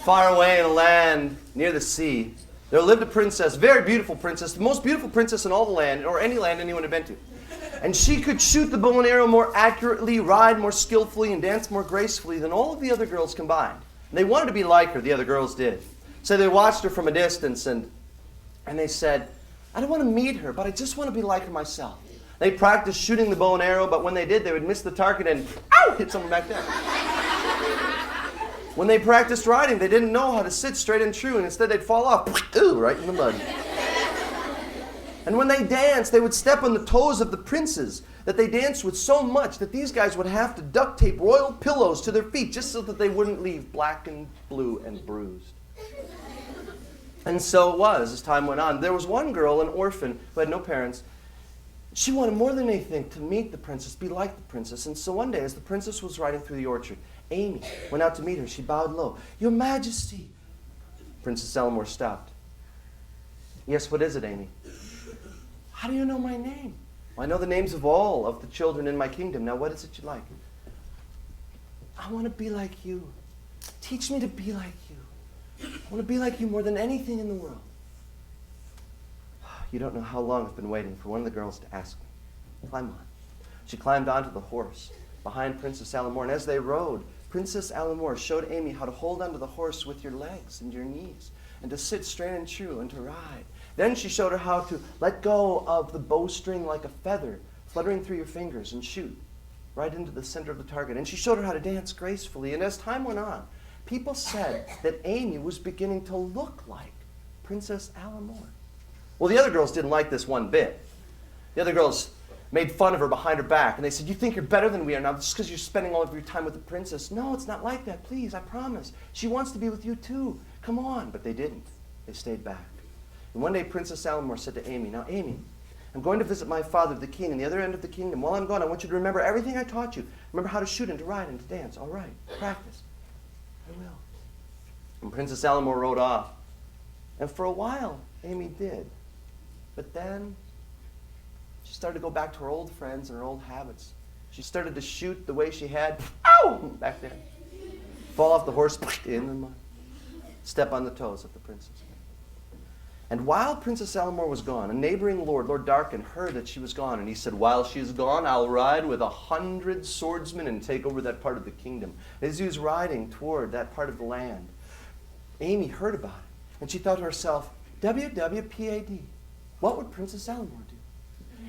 Far away in a land near the sea, there lived a princess, very beautiful princess, the most beautiful princess in all the land, or any land anyone had been to. And she could shoot the bow and arrow more accurately, ride more skillfully, and dance more gracefully than all of the other girls combined. And they wanted to be like her, the other girls did. So they watched her from a distance, and they said, I don't want to meet her, but I just want to be like her myself. They practiced shooting the bow and arrow, but when they did, they would miss the target and ow, hit someone back there. When they practiced riding, they didn't know how to sit straight and true, and instead they'd fall off, right in the mud. And when they danced, they would step on the toes of the princes that they danced with so much that these guys would have to duct tape royal pillows to their feet just so that they wouldn't leave black and blue and bruised. And so it was as time went on. There was one girl, an orphan, who had no parents. She wanted more than anything to meet the princess, be like the princess. And so one day, as the princess was riding through the orchard, Amy went out to meet her. She bowed low. Your Majesty. Princess Alamore stopped. Yes, what is it, Amy? How do you know my name? Well, I know the names of all of the children in my kingdom. Now, what is it you like? I want to be like you. Teach me to be like you. I want to be like you more than anything in the world. You don't know how long I've been waiting for one of the girls to ask me. Climb on. She climbed onto the horse behind Princess Alamore, and as they rode, Princess Alamore showed Amy how to hold onto the horse with your legs and your knees, and to sit straight and true and to ride. Then she showed her how to let go of the bowstring like a feather fluttering through your fingers and shoot right into the center of the target. And she showed her how to dance gracefully. And as time went on, people said that Amy was beginning to look like Princess Alamore. Well, the other girls didn't like this one bit. The other girls made fun of her behind her back, and they said, you think you're better than we are now just because you're spending all of your time with the princess. No, it's not like that. Please, I promise. She wants to be with you too. Come on. But they didn't. They stayed back. And one day, Princess Alamore said to Amy, now, Amy, I'm going to visit my father, the king, in the other end of the kingdom. While I'm gone, I want you to remember everything I taught you. Remember how to shoot and to ride and to dance. All right. Practice. I will. And Princess Alamore rode off. And for a while, Amy did. But then she started to go back to her old friends and her old habits. She started to shoot the way she had, ow, back there. Fall off the horse, in the mud. Step on the toes of the princess. And while Princess Alamore was gone, a neighboring lord, Lord Darkin, heard that she was gone. And he said, while she's gone, I'll ride with 100 swordsmen and take over that part of the kingdom. As he was riding toward that part of the land, Amy heard about it. And she thought to herself, WWPAD. What would Princess Alamore do?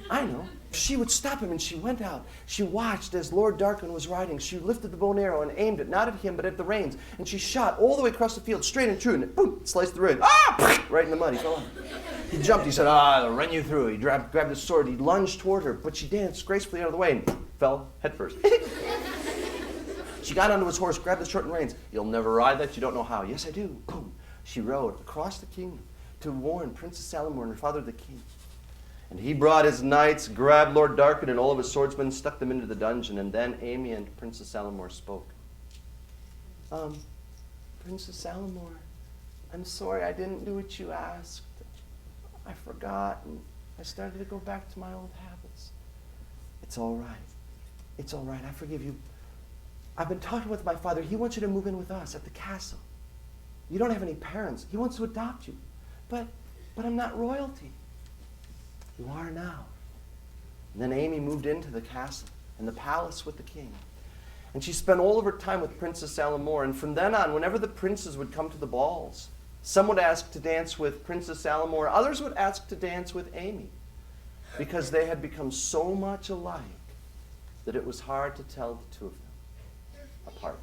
I know. She would stop him, and she went out. She watched as Lord Darkin was riding. She lifted the bow and arrow and aimed it, not at him, but at the reins. And she shot all the way across the field, straight and true, and it, boom, sliced the rein. Ah! Right in the mud. He fell off. He jumped. He said, I'll run you through. He grabbed his sword. He lunged toward her, but she danced gracefully out of the way and fell headfirst. She got onto his horse, grabbed the shortened reins. You'll never ride that? You don't know how. Yes, I do. Boom. She rode across the kingdom to warn Princess Alamore and her father, the king. And he brought his knights, grabbed Lord Darkin and all of his swordsmen, stuck them into the dungeon, and then Amy and Princess Alamore spoke. Princess Alamore, I'm sorry I didn't do what you asked. I forgot, and I started to go back to my old habits. It's all right. It's all right. I forgive you. I've been talking with my father. He wants you to move in with us at the castle. You don't have any parents. He wants to adopt you. But I'm not royalty. You are now. And then Amy moved into the castle and the palace with the king. And she spent all of her time with Princess Alamore. And from then on, whenever the princes would come to the balls, some would ask to dance with Princess Alamore. Others would ask to dance with Amy, because they had become so much alike that it was hard to tell the two of them apart.